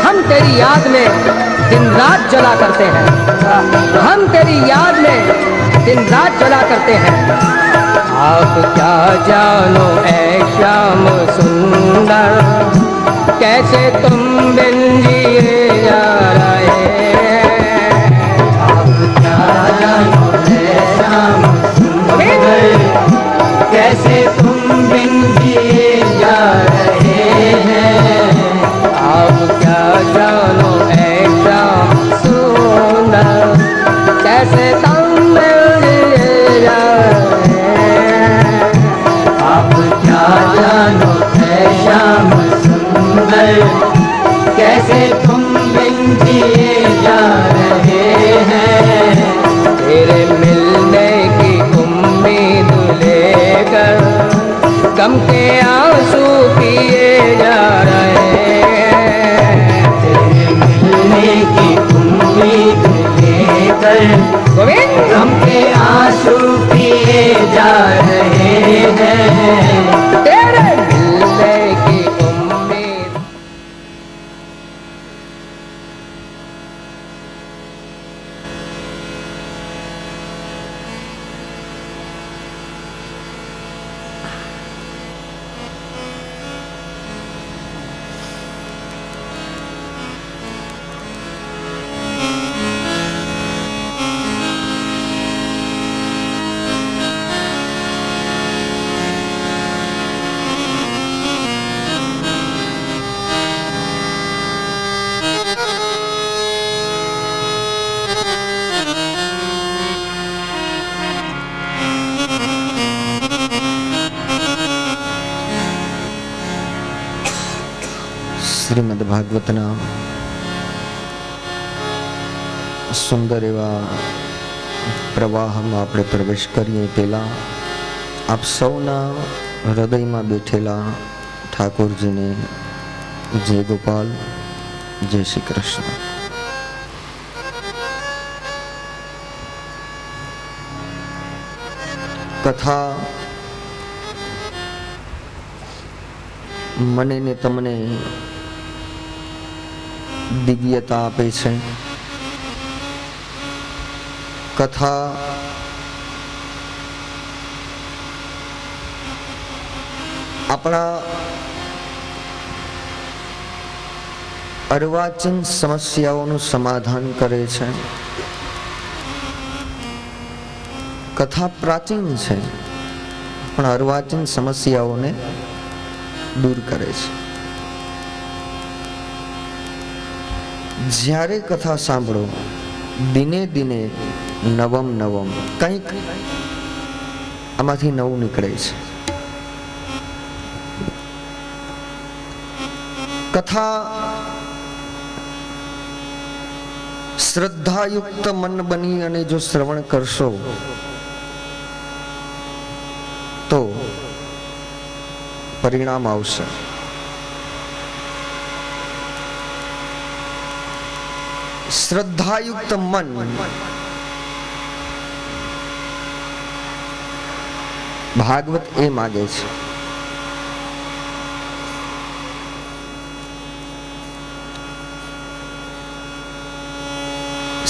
Speaker 2: हम तेरी याद में दिन रात जला करते हैं, हम तेरी याद में दिन रात जला करते हैं। आप क्या जानो ऐ श्याम सुंदर, कैसे तुम बिन जिए जा रहे हैं। आप क्या जानो ऐ श्याम सुंदर, कैसे तुम बिन जिए जा रहे हैं। आप क्या जानो ऐ श्याम सुंदर, कैसे तुम बिन जिए जा रहे हैं। आप क्या जानो ऐ श्याम सुंदर, कैसे तुम बिन जिए जा रहे हैं। तेरे मिलने की उम्मीद लेकर गम के आंसू पिए जा रहे हैं। तेरे मिलने की उम्मीद लेकर गम के आंसू पिए जा रहे हैं। तेरे मिलने की उम्मीद।
Speaker 1: શ્રીમદ ભાગવતના સુંદર એવા પ્રવાહમાં આપણે પ્રવેશ કરીએ પહેલા આપ સૌના હૃદયમાં બેઠેલા ઠાકોરજીને જય ગોપાલ, જય શ્રી કૃષ્ણ. કથા મને ને તમને દિવ્યતા આપે છે. કથા આપણા અર્વાચીન સમસ્યાઓનું સમાધાન કરે છે. કથા પ્રાચીન છે પણ અર્વાચીન સમસ્યાઓને દૂર કરે છે. જ્યારે કથા સાંભળો દિને દિને નવમ નવમ કંઈક આમાંથી નવું નીકળે છે. કથા શ્રદ્ધાયુક્ત મન બની અને જો શ્રવણ કરશો તો પરિણામ આવશે. શ્રદ્ધાયુક્ત મન ભાગવત એ માગે છે.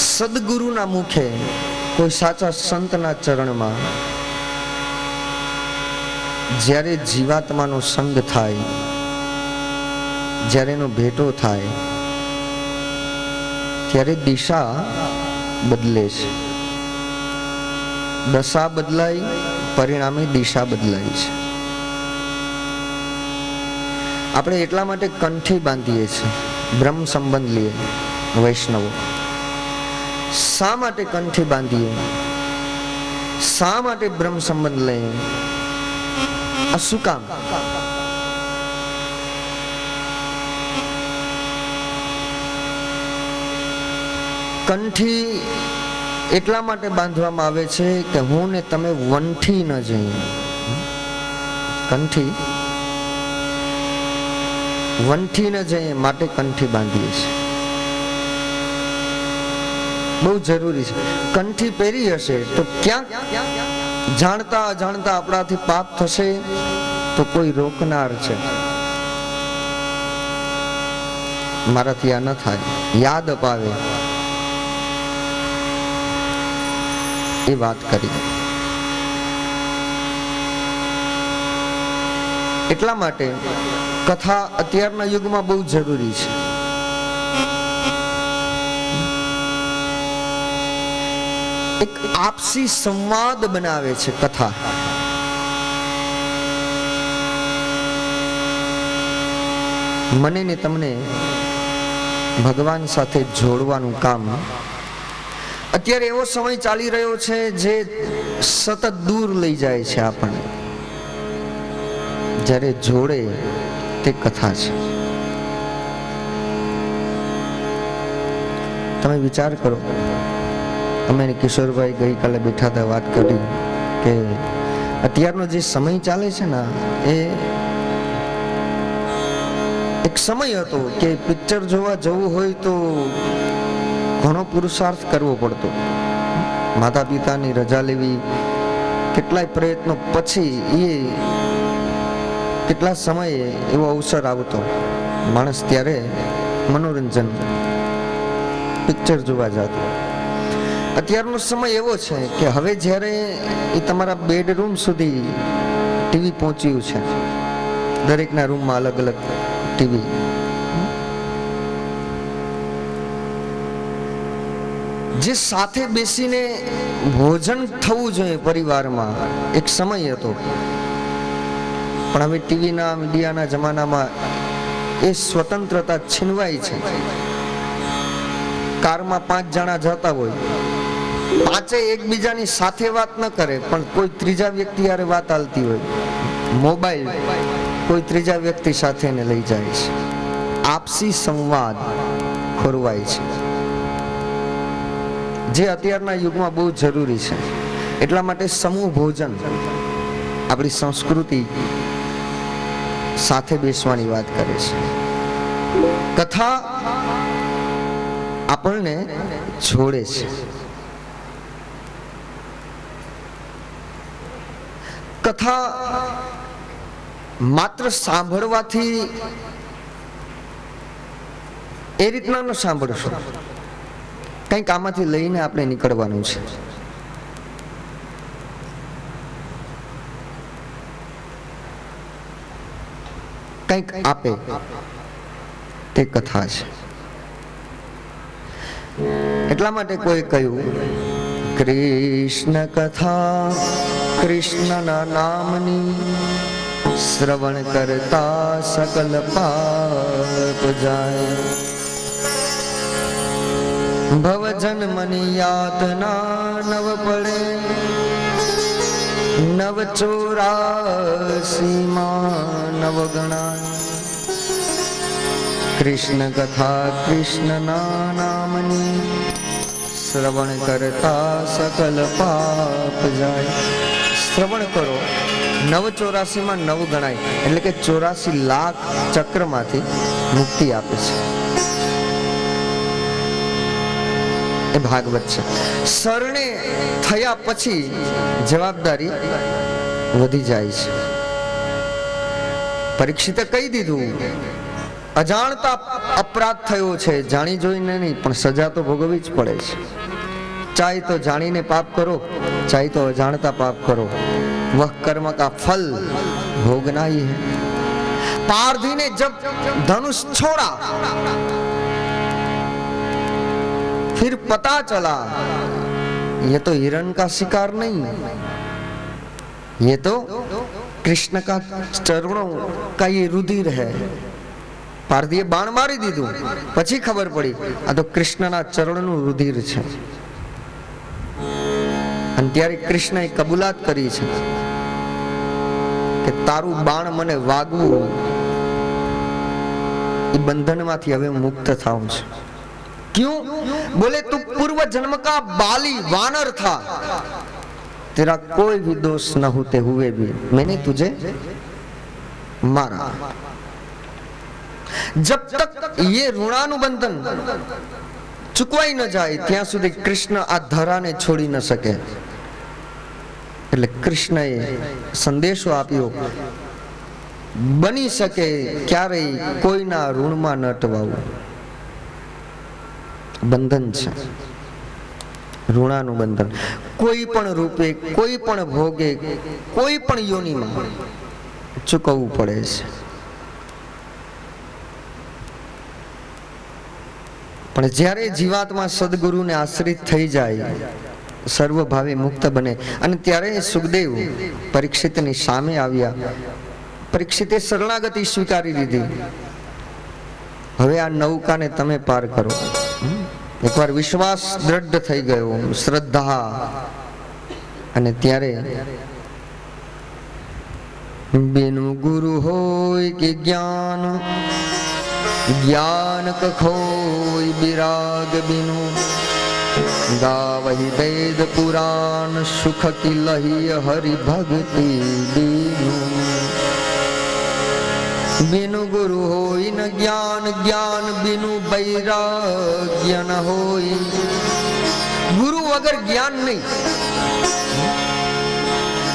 Speaker 1: સદગુરુના મુખે, કોઈ સાચા સંતના ચરણમાં જ્યારે જીવાત્માનો સંગ થાય, જ્યારે એનો ભેટો થાય, ત્યારે દિશા બદલે છે. દશા બદલાય, પરિણામે દિશા બદલાય છે. આપણે એટલા માટે કંઠી બાંધીએ છીએ, બ્રહ્મ સંબંધ લઈએ વૈષ્ણવો. શા માટે કંઠી બાંધીએ, શા માટે બ્રહ્મ સંબંધ લઈએ, આ શું કામ? કંઠી એટલા માટે બાંધવામાં આવે છે કે હું ને તમે વંઠી ન જઈએ. કંઠી વંઠી ન જઈએ માટે કંઠી બાંધીએ છીએ. બહુ જરૂરી છે. કંઠી પહેરી હશે તો ક્યાંક જાણતા અજાણતા આપણાથી પાપ થશે, તો કોઈ રોકનાર છે. મારાથી આ ન થાય, યાદ અપાવે એ વાત કરી. એટલા માટે કથા અત્યારના યુગમાં બહુ જરૂરી છે. એક આપસી સંવાદ બનાવે છે કથા. મને ને તમને ભગવાન સાથે જોડવાનું કામ. અત્યારે એવો સમય ચાલી રહ્યો છે જે સતત દૂર લઈ જાય છે આપણને. જ્યારે જોડે તે કથા છે. તમે વિચાર કરો, અમે કિશોરભાઈ ગઈકાલે બેઠા હતા, વાત કરી કે અત્યારનો જે સમય ચાલે છે ને, એ એક સમય હતો કે પિક્ચર જોવા જવું હોય તો ઘણો પુરુષાર્થ કરવો પડતો. માતા પિતાની રજા લેવી, કેટલાય પ્રયત્નો પછી એ કેટલા સમયે એવો અવસર આવતો. માણસ ત્યારે મનોરંજન પિક્ચર જોવા જતો. અત્યારનો સમય એવો છે કે હવે જ્યારે એ તમારા બેડરૂમ સુધી ટીવી પહોંચ્યું છે, દરેકના રૂમમાં અલગ અલગ ટીવી. જે સાથે બેસીને ભોજન થવું જોઈએ પરિવારમાં, એક સમય હતો. પણ હવે ટીવીના મીડિયાના જમાનામાં એ સ્વતંત્રતા છીનવાઈ છે. કારમાં 5 જણા જતા હોય, પાંચે એકબીજાની સાથે વાત ન કરે, પણ કોઈ ત્રીજા વ્યક્તિ હારે વાત ચાલતી હોય. મોબાઈલ કોઈ ત્રીજા વ્યક્તિ સાથે ને લઈ જાય છે. આપસી સંવાદ ખોરવાય છે, જે અત્યારના યુગમાં બહુ જરૂરી છે. એટલા માટે સમૂહ ભોજન, આપણી સંસ્કૃતિ સાથે બેસવાની વાત કરે છે. કથા આપણને જોડે છે. કથા માત્ર સાંભળવાથી એ રીતના ન સાંભળશો, કંઈક આમાંથી લઈને આપણે નીકળવાનું છે. કંઈક આપે તે કથા છે. એટલા માટે કોઈ કહ્યું, કૃષ્ણ કથા કૃષ્ણના નામની, શ્રવણ કરતા સકલ પાપ જાય. ભવ જન્મની યાતના નવ પડે, 984 માં 9 ગણાય. કૃષ્ણ કથા કૃષ્ણના નામની, શ્રવણ કરતા સકલ પાપ જાય. શ્રવણ કરો, 984 માં 9 ગણાય, એટલે કે 84 લાખ ચક્રમાંથી મુક્તિ આપે છે. એ ભાગવત છે. શરણે થયા પછી જવાબદારી વધી જાય છે. પરીક્ષિતે કહી દીધું, અજાણતા અપરાધ થયો છે, જાણી જોઈને નહીં, પણ સજા તો ભોગવવી જ પડે છે. ચાહે તો જાણીને પાપ કરો, ચાહે તો અજાણતા પાપ કરો, વહ કર્મ કા ફલ ભોગना ही है. पारधी ने जब धनुष छोड़ा, फिर पता चला ये तो हिरण का शिकार नहीं, ये तो कृष्ण का चरणों का ये रुधिर है. પારધીએ બાણ મારી દીધું, પછી ખબર પડી આ તો કૃષ્ણના ચરણનું રુધિર છે. અને ત્યારે કૃષ્ણએ કબૂલાત કરી છે કે તારું બાણ મને વાગવું, એ બંધનમાંથી હવે મુક્ત થાઉં છું. क्यों? बोले तू पूर्व जन्म का बाली वानर था, तेरा कोई भी दोष न होते हुए भी मैंने तुझे मारा. जब तक ये ऋणानुबंधन चुकवाई न जाए ત્યાં સુધી કૃષ્ણ આ ધરાને છોડી ન શકે. એટલે કૃષ્ણએ સંદેશો આપ્યો બની શકે ક્યારેય કોઈના ઋણમાં ન અટવાવું. બંધન છે, ઋણાનું બંધન. કોઈ પણ રૂપે, કોઈ પણ ભોગે, કોઈ પણ યોનિમાં ચૂકવવું પડે છે. પણ જ્યારે જીવાત્મા સદગુરુને આશ્રિત થઈ જાય, સર્વભાવે મુક્ત બને, અને ત્યારે સુખદેવ પરીક્ષિતની સામે આવ્યા. પરીક્ષિતે શરણાગતિ સ્વીકારી લીધી. હવે આ નૌકાને તમે પાર કરો. એકવાર વિશ્વાસ દ્રઢ થઈ ગયો, શ્રદ્ધા. અને ત્યારે બિનુ ગુરુ હોય કે જ્ઞાન, જ્ઞાન કખોય વિરાગ બિનુ, ગાવહી વેદ પુરાણ સુખ કી લહી હરિ ભક્તિ બિનુ. બિનુ ગુરુ હોય ન જ્ઞાન, જ્ઞાન બિનુ વૈરાગ્ય ન હોય. ગુરુ વગર જ્ઞાન નહીં,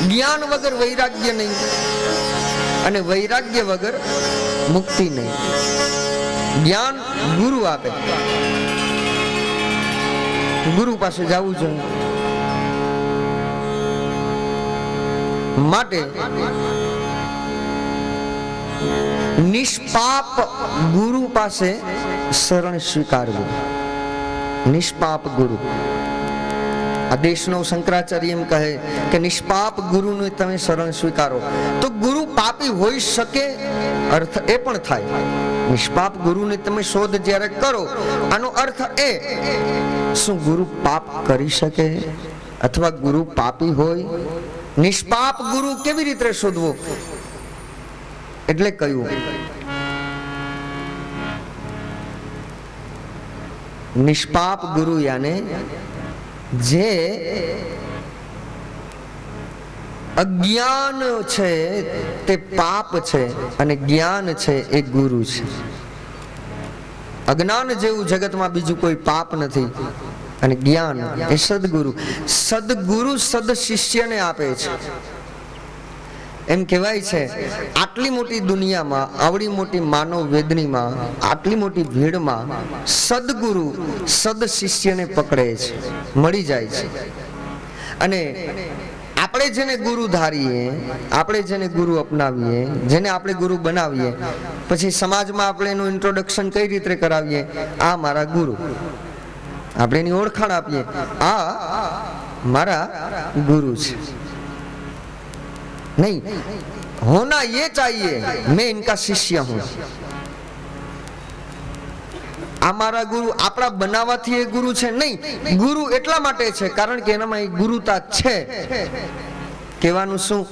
Speaker 1: જ્ઞાન વગર વૈરાગ્ય નહીં, અને વૈરાગ્ય વગર મુક્તિ નહીં. જ્ઞાન ગુરુ આપે, ગુરુ પાસે જવું જોઈએ. માટે નિષ્પાપ ગુરુ પાસે શરણ સ્વીકારવું. નિષ્પાપ ગુરુ. આ દેશનો શંકરાચાર્ય એમ કહે કે નિષ્પાપ ગુરુને તમે શરણ સ્વીકારો. તો ગુરુ પાપી હોઈ શકે, અર્થ એ પણ થાય. નિષ્પાપ ગુરુને તમે શોધ જ્યારે કરો, આનો અર્થ એ, શું ગુરુ પાપ કરી શકે અથવા ગુરુ પાપી હોય? નિષ્પાપ ગુરુ કેવી રીતે શોધવો? એટલે કહ્યું, નિષ્પાપ ગુરુ યાને જે અજ્ઞાન છે તે પાપ છે, અને જ્ઞાન છે એ ગુરુ છે. અજ્ઞાન જેવું જગતમાં બીજું કોઈ પાપ નથી, અને જ્ઞાન એ સદગુરુ. સદગુરુ સદ શિષ્યને આપે છે. એમ કહેવાય છે, આટલી મોટી દુનિયામાં, આવડી મોટી માનવ વેદનીમાં, આટલી મોટી ભીડમાં સદગુરુ સદ શિષ્યને પકડે છે, મળી જાય છે. અને આપણે જેને ગુરુ ધારીએ, આપણે જેને ગુરુ અપનાવીએ, જેને આપણે ગુરુ બનાવીએ, પછી સમાજમાં આપણે એનું ઇન્ટ્રોડક્શન કઈ રીતે કરાવીએ? આ મારા ગુરુ. આપણે એની ઓળખાણ આપીએ, આ મારા ગુરુ છે. नहीं, होना ये चाहिए मैं इनका शिष्य हूं. આ મારા ગુરુ આપણા બનાવવાથી એ ગુરુ છે નહીં. ગુરુ એટલા માટે છે કારણ કે એનામાં એ ગુરુતા છે. કહેવાનું શું?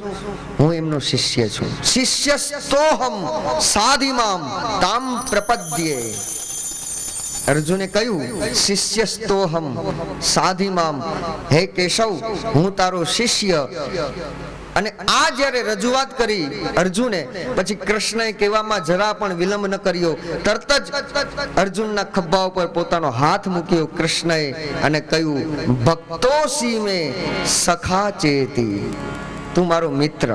Speaker 1: હું એમનો શિષ્ય છું. શિષ્યસ્તોહમ સાધિમામ તામ પ્રપદ્યે. અર્જુને કહ્યું, શિષ્યસ્તોહમ સાધિમામ, હે કેશવ, હું તારો શિષ્ય. અને આ જ્યારે રજૂઆત કરી અર્જુને, પછી કૃષ્ણએ કહેવામાં જરા પણ વિલંબ ન કર્યો. તરત જ અર્જુનના ખભા ઉપર પોતાનો હાથ મૂક્યો કૃષ્ણએ અને કહ્યું, ભક્તોસી મે સખા ચેતી. તું મારો મિત્ર,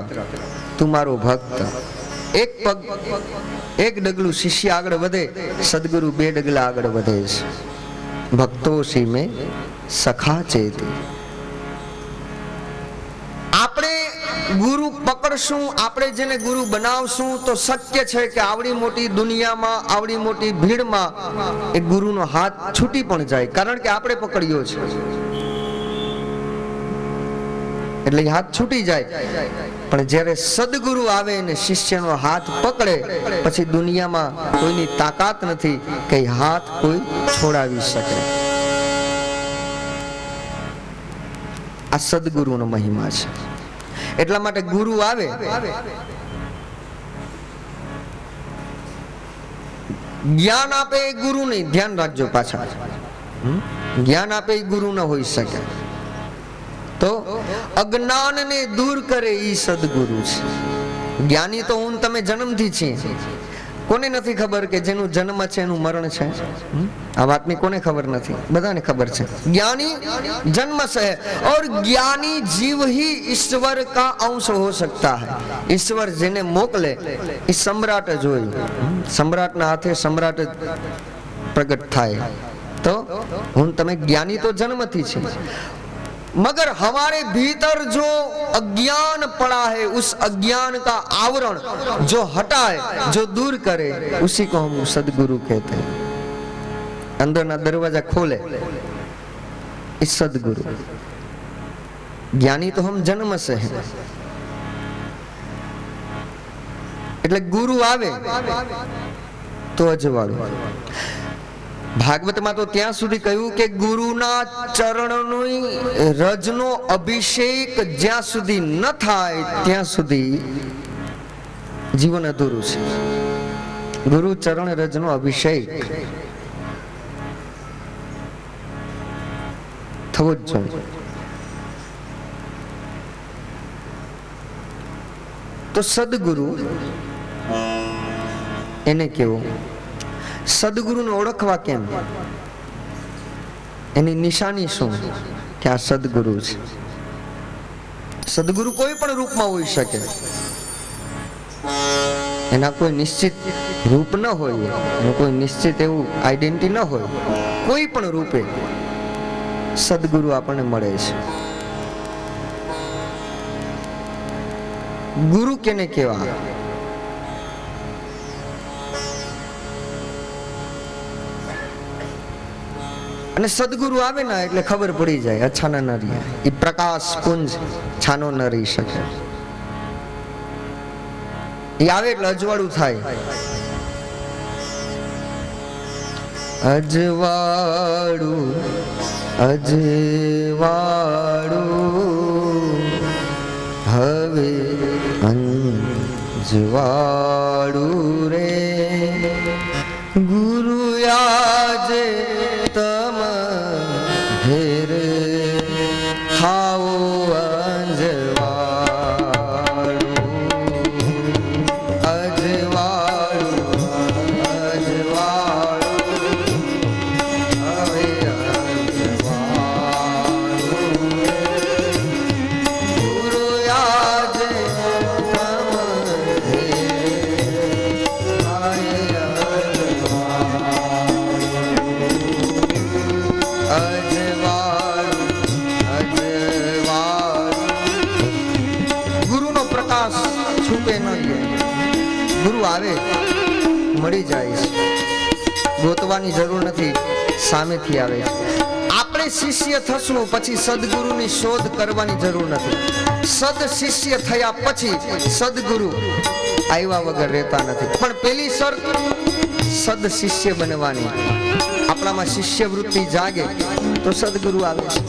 Speaker 1: તું મારો ભક્ત. એક પગ, એક ડગલું શિષ્ય આગળ વધે, સદગુરુ બે ડગલા આગળ વધે છે. ભક્તોસી મે સખા ચેતી. આપણે ગુરુ પકડશું, આપણે જેને ગુરુ બનાવશું તો શક્ય છે કે આવડી મોટી દુનિયામાં, આવડી મોટી ભીડમાં એ ગુરુનો હાથ છૂટી પણ જાય, કારણ કે આપણે પકડ્યો છે એટલે હાથ છૂટી જાય. પણ જ્યારે સદગુરુ આવે ને શિષ્યનો હાથ પકડે, પછી દુનિયામાં કોઈની તાકાત નથી કે હાથ કોઈ છોડાવી શકે. આ સદગુરુનો મહિમા છે. એટલા માટે ગુરુ આવે, જ્ઞાન આપે એ ગુરુ નહીં. ધ્યાન રાખજો, પાછા જ્ઞાન આપે એ ગુરુ ન હોઈ શકે. તો અજ્ઞાનને દૂર કરે એ સદગુરુ છે. જ્ઞાની તો હું તમે જન્મથી છીએ, કોને નથી ખબર કે જેનું જન્મ છે એનું મરણ છે? આ વાતની કોને ખબર નથી? બધાને ખબર છે. ज्ञानी जन्म से है और ज्ञानी जीव ही ईश्वर का अंश हो सकता है. ईश्वर જેને મોકલે એ સમ્રાટ જ હોય. સમ્રાટના હાથે સમ્રાટ જ પ્રગટ થાય. तो હું તમે જ્ઞાની તો જન્મથી છે, मगर हमारे भीतर जो अज्ञान पड़ा है उस अज्ञान का आवरण जो हटाए, जो दूर करे, उसी को हम सदगुरु कहते हैं. अंदर ना दरवाजा खोले इस सदगुरु. ज्ञानी तो हम जन्म से हैं. એટલે ગુરુ આવે તો અજવાળું. ભાગવતમાં તો ત્યાં સુધી કહ્યું કે ગુરુના ચરણની રજનો અભિષેક જ્યાં સુધી ન થાય ત્યાં સુધી જીવન અધૂરું છે. ગુરુ ચરણ રજનો અભિષેક થવો જ જોઈએ. તો સદગુરુ એને કેવો? સદગુરુને ઓળખવા કેમ? એની નિશાની શું કે આ સદગુરુ છે? સદગુરુ કોઈ પણ રૂપમાં હોઈ શકે. એના કોઈ નિશ્ચિત રૂપ ન હોય, એનું કોઈ નિશ્ચિત એવું આઈડેન્ટિટી ન હોય. કોઈ પણ રૂપે સદગુરુ આપણને મળે છે. ગુરુ કેને કેવા? અને સદગુરુ આવે ને એટલે ખબર પડી જાય અછાના ન રહ્યા. એ પ્રકાશ પુંજ છાનો ન રહી શકે. એ આવે એટલે અજવાળું થાય. અજવાળું અજવાળું હવે અંજવાળું રે ગુરુ આજે તમ ઘેર થાઓ અંજવાળું અજવાળું અજવાળું હવે અંજવાળું ગુરુ આજે તમ ઘેર થાય છૂટે ન જાય. ગુરુ આવે મળી જાય છે. ગોતવાની જરૂર નથી, સામેથી આવે છે. આપણે શિષ્ય થશું પછી સદગુરુની શોધ કરવાની જરૂર નથી. સદ શિષ્ય થયા પછી સદગુરુ આવ્યા વગર રહેતા નથી. પણ પેલી શરત સદ શિષ્ય બનવાની. આપણામાં શિષ્ય વૃત્તિ જાગે તો સદગુરુ આવે છે.